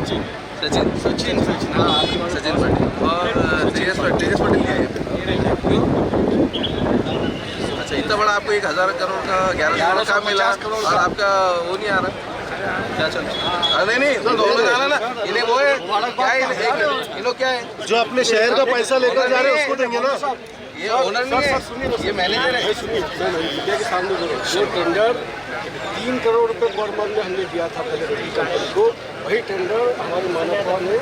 सचिन सचिन सचिन सचिन सचिन पाटिल और तेजस पाटिल क्यों? अच्छा, इतना बड़ा आपको 1000 करोड़ का 1100 करोड़ का मिला और आपका वो नहीं आ रहा, क्या चल रहा? नहीं तो दोनों आना ना, इन्हें वो है क्या है, इन लोग क्या है जो अपने शहर का पैसा लेकर जा रहे हैं उसको देंगे ना। ये ओनर नहीं है, ये मैनेजर है। मीडिया के सामने जो टेंडर 3 करोड़ रुपए पर मंथ में हमने दिया था पहले रेड्डी कंपनी को, वही टेंडर हमारे मानवता ने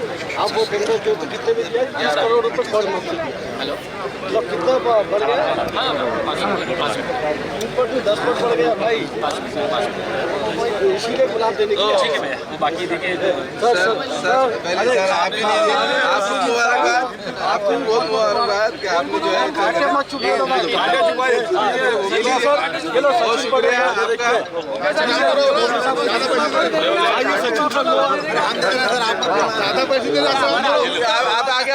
अब वो टेंडर जो तो कितने में दिया 30 करोड़ रुपए पर मंथ में दिया। मतलब कितना बढ़ गया? 10% बढ़ गया भाई। इसीलिए गुलाब देने के लिए बाकी देखिए सर पहले सर आपको मुबारकबाद, आपको बहुत मुबारकबाद कि आपने जो है बहुत शुक्रिया आप आ गए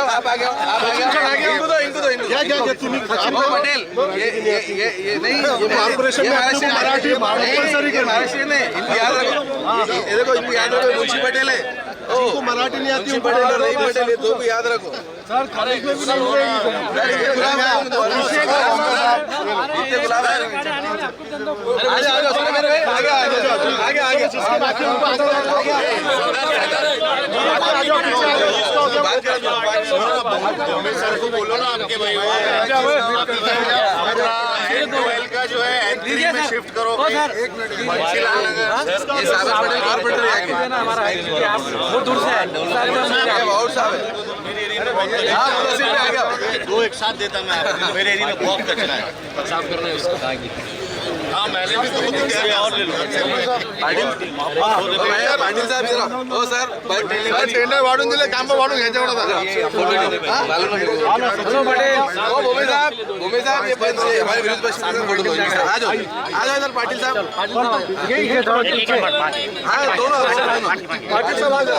पटेल, ये नहीं कॉर्पोरेशन में मराठी ये देखो, इनको याद रखो, मुंशी पटेल है, जिनको मराठी नहीं आती मुंशी पटेल और नहीं पटेल, ये दो को याद रखो। सर कॉलेज में भी नहीं बोलो ना आपके भाई का जो है एंट्री में शिफ्ट करो। एक मिनट, ये साबित पटेल कॉर्पोरेटर है, वो दूर से है और साहब है दो एक साथ देता मैं, मेरे एरिया में बहुत कचरा है, साफ करना है उसको। हाँ मैंने भी तो और ले लो पाटिल साहब इधर ओ सर टेंडर वाढून दिले, काम वाढून घ्यायचं हेलो पटेल, ओ भूमी साहब ये बंद से हमारे विरोध पक्ष में फोटो लो, आ जाओ इधर पाटिल साहब, हाँ दोनों पाटिल साहब आ जाओ,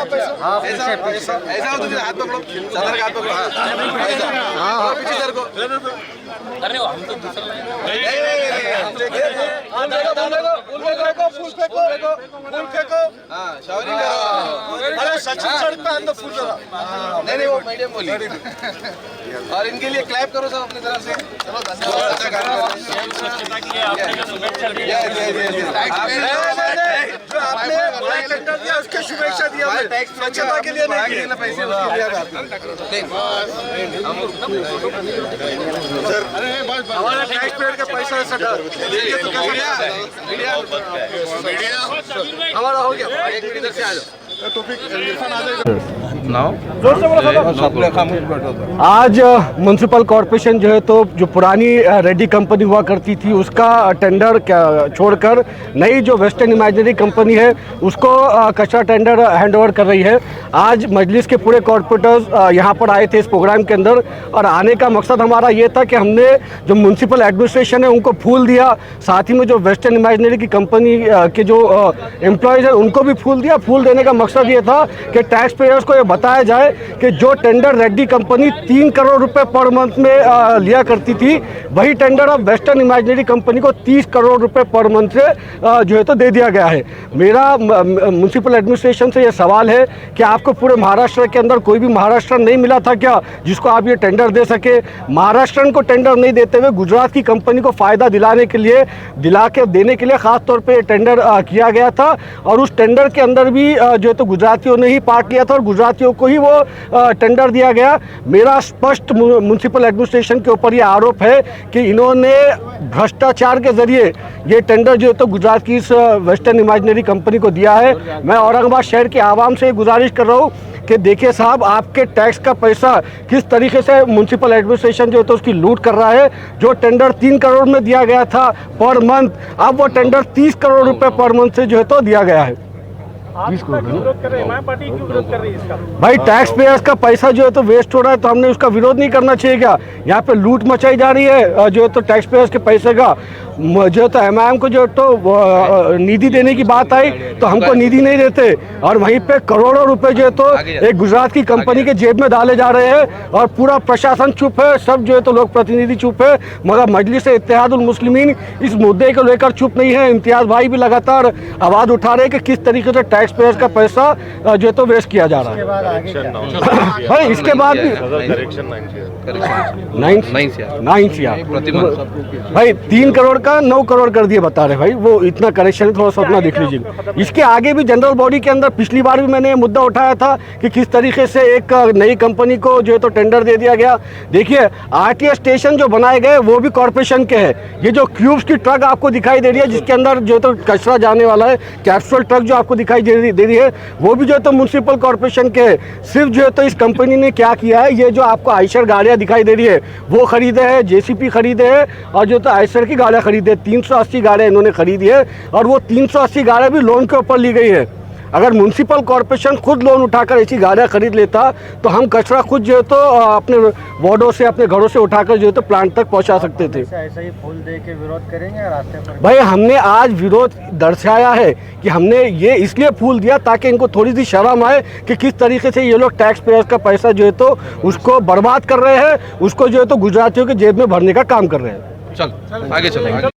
ऐसा हो तो हाथ पकड़ो, सदर का हाथ पकड़ो, हाँ पीछे सर को, अरे हम तो दूसरा सचिन सर पे अंदर फूल जरा नहीं वो मीडियम बोली और इनके लिए क्लैप करो सब अपनी तरफ से। चलो अच्छा आपने दिया उसके शुभेच्छा दिया, स्वच्छता के लिए नहीं पैसे हमारा टैक्स पेयर का पैसा सटा हमारा हो गया, एक मिनट इधर से आ जाओ। आज म्युनिसिपल कॉरपोरेशन जो है तो जो पुरानी रेड्डी कंपनी हुआ करती थी उसका टेंडर छोड़कर नई जो वेस्टर्न इमेजिनरी कंपनी है उसको कचरा टेंडर हैंडओवर कर रही है। आज मजलिस के पूरे कॉरपोरेटर्स यहाँ पर आए थे इस प्रोग्राम के अंदर और आने का मकसद हमारा ये था कि हमने जो म्युनिसिपल एडमिनिस्ट्रेशन है उनको फूल दिया, साथ ही में जो वेस्टर्न इमेजिनरी की कंपनी के जो एम्प्लॉयज़ हैं उनको भी फूल दिया। फूल देने का मकसद ये था कि टैक्स पेयर्स को ये बताया जाए कि जो टेंडर रेड्डी कंपनी 3 करोड़ रुपए पर मंथ में लिया करती थी वही टेंडर अब वेस्टर्न इमेजिनरी कंपनी को 30 करोड़ रुपए पर मंथ से जो है तो दे दिया गया है। मेरा म्युनिसिपल एडमिनिस्ट्रेशन से ये सवाल है कि आपको पूरे महाराष्ट्र के अंदर कोई भी महाराष्ट्र नहीं मिला था क्या जिसको आप ये टेंडर दे सके? महाराष्ट्र को टेंडर नहीं देते हुए गुजरात की कंपनी को फ़ायदा दिलाने के लिए देने के लिए ख़ास तौर पर टेंडर किया गया था और उस टेंडर के अंदर भी जो है तो गुजरातियों ने ही पार्ट लिया था और गुजरातियों को ही वो टेंडर दिया गया। मेरा स्पष्ट म्युनिसिपल एडमिनिस्ट्रेशन के ऊपर ये आरोप है कि इन्होंने भ्रष्टाचार के जरिए ये टेंडर जो है तो गुजरात की इस वेस्टर्न इमेजिनरी कंपनी को दिया है। मैं औरंगाबाद शहर के आवाम से गुजारिश कर रहा हूँ कि देखिए साहब, आपके टैक्स का पैसा किस तरीके से म्युनिसिपल एडमिनिस्ट्रेशन जो है तो उसकी लूट कर रहा है। जो टेंडर 3 करोड़ में दिया गया था पर मंथ, अब वो टेंडर 30 करोड़ रुपए पर मंथ से जो है तो दिया गया है। भाई टैक्स पेयर्स का पैसा जो है तो वेस्ट हो रहा है तो हमने उसका विरोध नहीं करना चाहिए क्या? यहाँ पे लूट मचाई जा रही है जो है तो टैक्स पेयर्स के पैसे का। जो है तो एमआईएम को जो तो निधि देने की बात आई तो हमको निधि नहीं देते और वहीं पे करोड़ों रुपए जो है तो एक गुजरात की कंपनी के जेब में डाले जा रहे हैं और पूरा प्रशासन चुप है, सब जो है तो लोक प्रतिनिधि चुप है, मगर मजलिस इत्तेहादुल मुस्लिमीन इस मुद्दे को लेकर चुप नहीं है। इम्तियाज़ भाई भी लगातार आवाज़ उठा रहे हैं कि किस तरीके से टैक्स टैक्स पेयर्स का पैसा जो है तो वेस्ट किया जा रहा है। भाई इसके बाद भी 9 CR भाई 3 करोड़ का 9 करोड़ कर दिए बता रहे भाई, वो इतना करेक्शन थोड़ा सा अपना देख लीजिएगा। इसके आगे भी जनरल बॉडी के अंदर पिछली बार भी मैंने ये मुद्दा उठाया था कि किस तरीके से एक नई कंपनी को जो है तो टेंडर दे दिया गया। देखिए आरटीएस स्टेशन जो बनाए गए वो भी कॉर्पोरेशन के हैं। ये जो क्यूब्स की ट्रक आपको दिखाई दे रही है जिसके अंदर जो है तो कचरा जाने वाला है, कैप्सूल ट्रक जो आपको दिखाई दे रही है वो भी जो है तो म्युनिसिपल कॉर्पोरेशन के है। सिर्फ जो है तो इस कंपनी ने क्या किया है, ये जो आपको आयशर गाड़ियाँ दिखाई दे रही है वो खरीदे हैं, जेसीपी खरीदे हैं और जो तो आयशर की गाड़ियाँ खरीदे, 380 गाड़ियाँ इन्होंने खरीदी है और वो 380 गाड़ियाँ भी लोन के ऊपर ली गई है। अगर म्युनिसिपल कॉर्पोरेशन खुद लोन उठाकर ऐसी गाड़ियाँ खरीद लेता तो हम कचरा खुद जो है तो अपने वार्डों से अपने घरों से उठाकर जो है तो प्लांट तक पहुंचा सकते थे। ऐसा ही फूल दे के विरोध करेंगे रास्ते पर? भाई हमने आज विरोध दर्शाया है कि हमने ये इसलिए फूल दिया ताकि इनको थोड़ी सी शर्म आए कि किस तरीके से ये लोग टैक्स पेयर्स का पैसा जो है तो उसको बर्बाद कर रहे हैं, उसको जो है तो गुजरातियों के जेब में भरने का काम कर रहे हैं। चल आगे चलो।